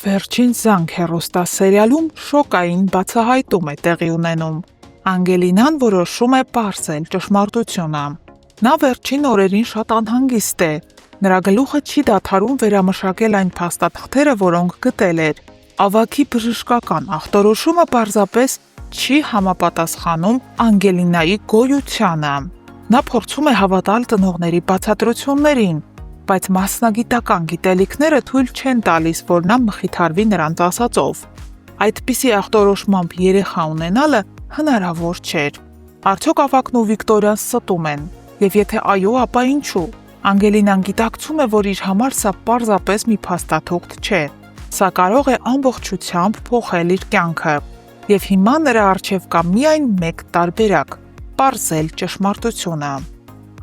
Վերջին զանգ հեռուստասերիալում շոկային բացահայտում է տեղի ունենում։ Անգելինան որոշում է պարզել ճշմարտությունը։ Նա վերջին օրերին շատ անհանգիստ է։ Նրա գլուխը չի դադարում վերամշակել այն փաստաթղթերը, որոնք գտել էր։ Ավագի բժշկական ախտորոշումը պարզապես չի համապատասխանում Անգելինայի գոյությանը։ Նա փորձում է հավատալ ծնողների բացատրություններին, բայց մասնագիտական գիտելիքները թույլ չեն տալիս, որ նա մխիթարվի նրանց ասածով։ Այդպիսի ախտորոշմամբ երեխա ունենալը հնարավոր չէր։ Արդյոք ավագն ու Վիկտորիան ստում են, եւ եթե այո, ապա ինչու։ Անգելինան գիտակցում է, որ իր համար սա պարզապես մի փաստաթուղթ չէ։ Սա կարող է ամբողջությամբ փոխել իր կյանքը։ Եվ հիմա նրա առջև կա միայն մեկ տարբերակ՝ պարզել ճշմարտությունը։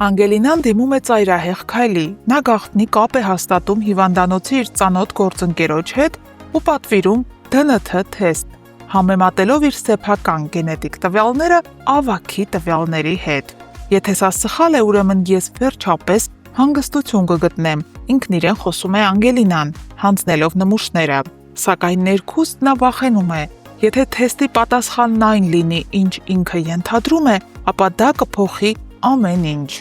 Անգելինան դիմում է ծայրահեղ քայլի։ Նա գաղտնի կապ է հաստատում հիվանդանոցի իր ծանոթ գործընկերոջ հետ ու պատվիրում ԴՆԹ թեստ, համեմատելով իր սեփական գենետիկ տվյալները ավագի տվյալների հետ։ Եթե սա սխալ է, ուրեմն ես վերջապես հանգստություն կգտնեմ, ինքն իրեն խոսում է Անգելինան, հանձնելով նմուշները։ Սակայն ներքուստ նա վախենում է։ Եթե թեստի պատասխանն այն լինի, ինչ ինքը ենթադրում է, ապա դա կփոխի ամեն ինչ։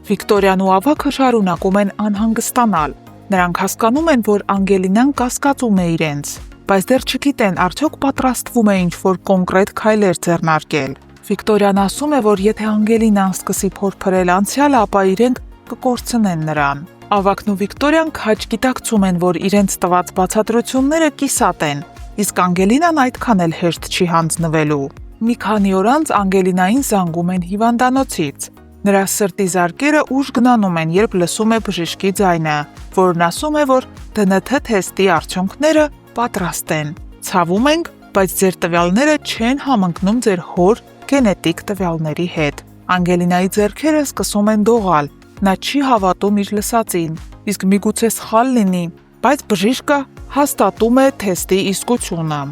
Վիկտորիան ու ավագը շարունակում են անհանգստանալ։ Նրանք հասկանում են, որ Անգելինան կասկածում է իրենց, բայց դեռ չգիտեն արդյոք պատրաստվում է ինչ-որ կոնկրետ քայլեր ձեռնարկել։ Վիկտորիան ասում է, որ եթե Անգելինան սկսի փորփրել անցյալը, ապա իրենք կկորցնեն նրան։ Ավագն ու Վիկտորիան քաջ գիտակցում են, որ իրենց տված բացատրությունները կիսատ են, իսկ Անգելինան այդքան էլ հեշտ չի հանձնվելու։ Մի քանի օր անց Անգելինային զանգում են հիվանդանոցից։ Նրա սրտի զարկերը ուժ գնանում են, երբ լսում է բժշկի ձայնը, որն ասում է, որ ԴՆԹ թեստի արդյունքները պատրաստ են։ Ցավում ենք, բայց ձեր տվյալները չեն համընկնում ձեր հոր գենետիկ տվյալների հետ։ Անգելինայի ձեռքերը սկսում են դողալ։ Նա չի հավատում իր լսածին, իսկ միգուցե սխալ լինի, բայց բժիշկը հաստատում է թեստի իսկությունը։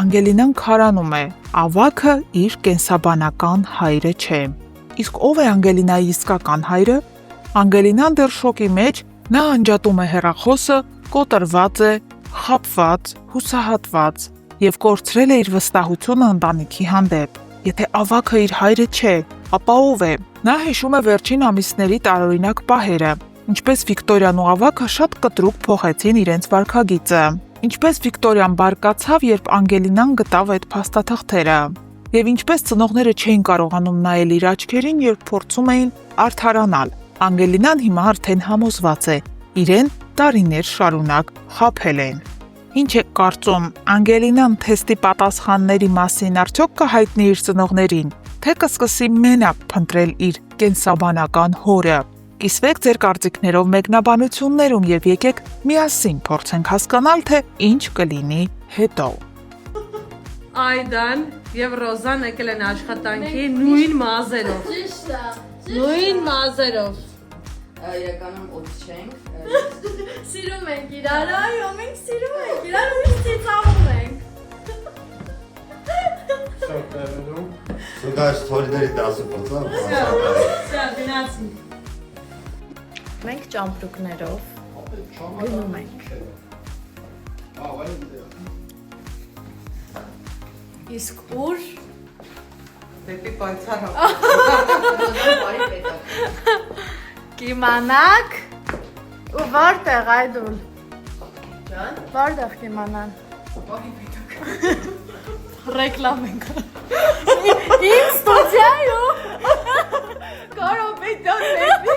Անգելինան քարանում է։ Ավագը իր կենսաբանական հայրը չէ։ Իսկ ով է Անգելինայի իսկական հայրը։ Անգելինան դեռ շոկի մեջ, նա անջատում է հեռախոսը, կոտրված է, խաբված, հուսահատված եւ կորցրել է իր վստահությունը ընտանիքի հանդեպ։ Եթե ավագը իր հայրը չէ, ապա ով է։ Նա հիշում է վերջին ամիսների տարօրինակ պահերը, ինչպես Վիկտորիան ու ավագը շատ կտրուկ փոխեցին իրենց վարքագիծը։ Ինչպես Վիկտորիան բարկացավ, երբ Անգելինան գտավ այդ փաստաթղթերը։ Եվ ինչպես ծնողները չէին կարողանում նայել իր աչքերին, երբ փորձում էին արդարանալ։ Անգելինան հիմա արդեն համոզված է, իրեն տարիներ շարունակ խաբել են։ Ինչ է կարծում, Անգելինան թեստի պատասխանների մասին արդյոք կհայտնի իր ծնողներին, թե կսկսի մենակ փնտրել իր կենսաբանական հորը։ Կիսվեք ձեր կարծիքներով մեկնաբանություններում եւ եկեք միասին փորձենք հասկանալ, թե ինչ կլինի հետո։ Այդան եւ Ռոզան եկել են աշխատանքի նույն մազերով։ Ճիշտ է։ Նույն մազերով։ Իրականում օդ չենք։ Սիրում ենք իրար, այո, մենք սիրում ենք իրար, ուրիշ ծիծաղում ենք։ Սուգա ստորիների 10%-ը։ Սա գնացի։ Մենք ճամպրուկներով գնում ենք։ Իսկ ուր Դեպի պայծառ։ կիմանաք ու որտեղ այդուլ։ Ջան, որտեղ կիմանան։ Ռեկլամ ենք։ Իմ ստուդիայում։ Կարոպետան դեպի։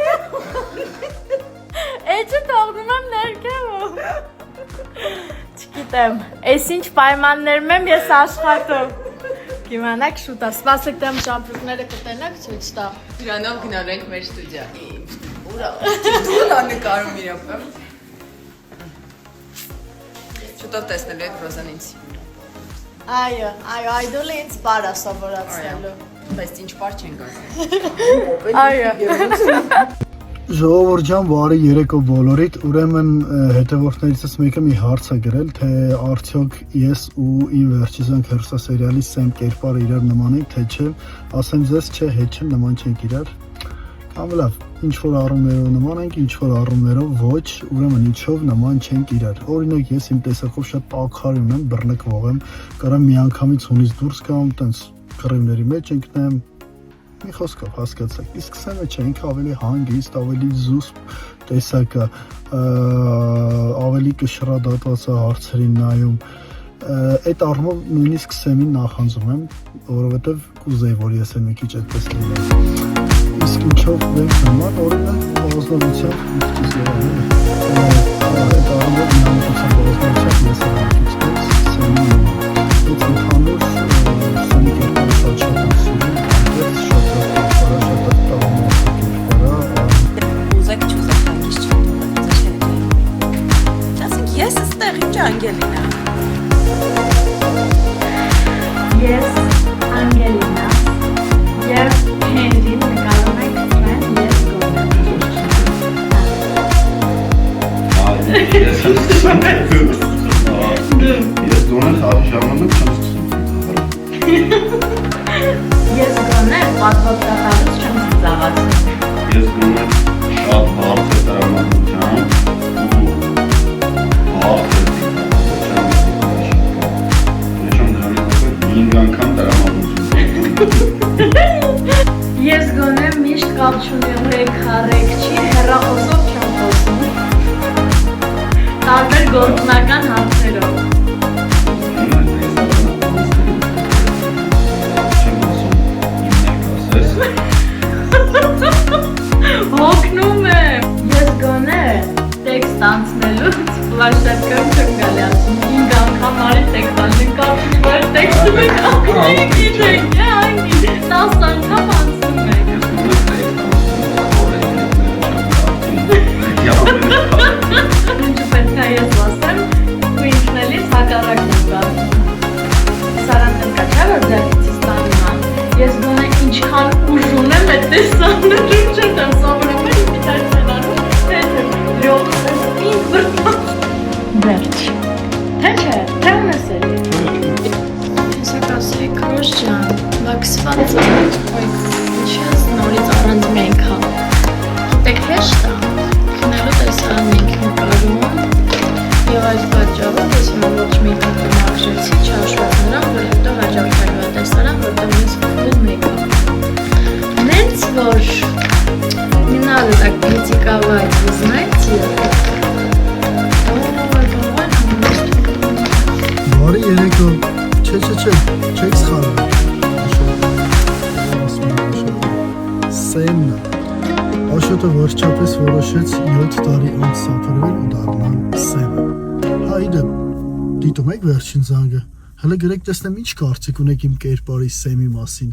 Էջը թողնում եմ ներքևում։ Չգիտեմ, այս ինչ պայմաններում եմ ես աշխատում։ Կիմանաք շուտ է, սպասեք դեմ ճամպրուկները կտենաք, չեք շտա։ Դրանով գնալու ենք մեր ստուդիա։ Ուրա, դու նկարում իրապը։ Շուտով տեսնելու եք Ռոզան ինձ։ Այո, այդուլը ինձ պար է սովորացնելու։ Բայց ինչ պար չեն գալու։ Այո։ Ժողովուրդ ջան, բարի երեկո բոլորիդ, ուրեմն հետևորդներիցս մեկը մի հարց է գրել, թե արդյոք ես ու իմ վերջի զանգ հեռուստասերիալի սեմ կերպարը իրար նման ենք, թե չէ, ասեմ ձեզ չէ, հետ չեն նման չենք իրար, Կամ լավ, ինչ որ առումներով նման ենք, ինչ որ առումներով ոչ, ուրեմն ինչով նման չենք իրար։ Օրինակ ես իմ տեսակով շատ տաքարի ունեմ, բռնկվող եմ, կարամ միանգամից ունից դուրս գամ, տենց կռիվների մեջ ընկնեմ։ Մի խոսքով հասկացաք։ Իսկ սեմը չէ, ինքը ավելի հանգիստ, ավելի զուսպ տեսակը, ավելի կշռադատված է հարցերին նայում։ Այդ առումով նույնիսկ սեմին նախանձում եմ, որովհետև կուզեի, որ ես մի քիչ այդպես լինեմ։ Իսկ ինչով ենք նման, օրինակ բազմազանությամբ ինքնից եղել է։ Այդ առումով միամտության բազմազանությամբ ես եմ ինքնից սեմի նման։ Այդ ընդհանուր սեմի կերպարը շատ շատ եմ սիրում, այնպես շատ Ուզեք չուզեք հանգիստ չեմ թողել, ասենք ես այստեղ ինչ Անգելինա։ Ես Անգելինա եւ Հենրին նկարում ենք Ֆրեն ես Ես դոնը խաղի ժամանակ չեմ սկսում։ Ես գոնե պատվոտակալից չեմ ծիծաղացնում։ Ես դոնը շատ հարց է տրամադրությամբ ու հարց է ծիծաղացությամբ։ 5 անգամ տրամադրություն։ Ես գոնե միշտ կապ չունեմ քարեկչի հեռախոսով չեմ խոսում։ Տարբեր գործնական հարցերով։ Հոգնում եմ։ Ես գոնե տեքստ անցնելուց ֆլաշտարկում չեմ գալի ասում 5 անգամ արի տեքստ անցնի կապի վեր տեքստը մեկ անգամ գիտեք, անգի 10 անգամ անցնում եք։ Ինչու պետք է ես ասեմ, ու ինքնելիս հակառակն եմ կարծում։ Սարան տնկա չէ, որ ձեռքիցս տանում ան։ Ես գոնե ինչքան ուժ ունեմ այդ տեսաններում չեմ սովորում եմ ինքնարցենանում, լյոխսին վրտած։ Վերջ, թե չէ, թե ունես էլի։ Հեսակասրի կրոշ ջան, վաքսված եմ, ոյ, ինչ ես նորից առանձմ ենք հա։ Գիտեք հեշտ է, քնելու տեսարան ենք նկարում, և այդ պատճառով ես հիմա ոչ մի հատում աղժեցի չաշված նրան, որ հետո հաջորդելու է տեսարան, որտեղ ես full make-up։ Նենց որ не надо так критиковать, вы знаете? Բարի երեկո, չէ, չեք սխալվում։ Սեմն Աշոտը վերջապես որոշեց 7 տարի անց սափրվել ու դառնալ սեմը։ Հայդը, դիտում եք վերջին զանգը, հələ գրեք տեսնեմ ինչ կարծիք ունեք իմ կերպարի սեմի մասին։